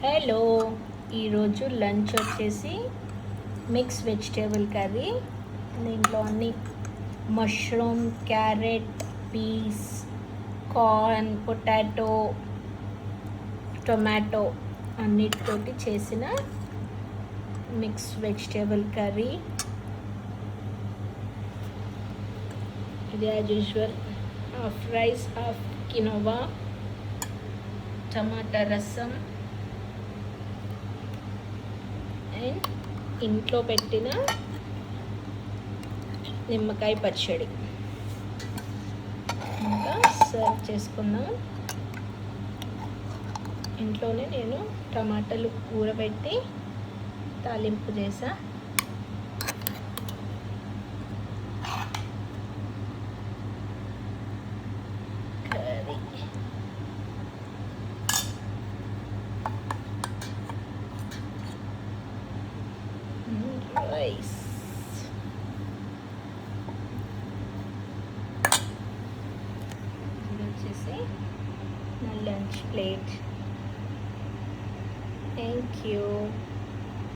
Hello, ఈరోజు lunch వచ్చేసి mix vegetable curry. దీంట్లో అన్ని mushroom, carrot, peas, corn, potato, tomato అన్నిటితోటి చేసిన మిక్స్ వెజిటేబుల్ కర్రీ. ఇది as usual half rice, half quinoa, టమాటా రసం అండ్ ఇంట్లో పెట్టిన నిమ్మకాయ పచ్చడి. ఇంకా సర్వ్ చేసుకుందాం. ఇంట్లోనే నేను టమాటాలు ఊరబెట్టి తాలింపు చేసా. Curry rice. ఇది వచ్చేసి నా లంచ్ ప్లేట్. Thank you.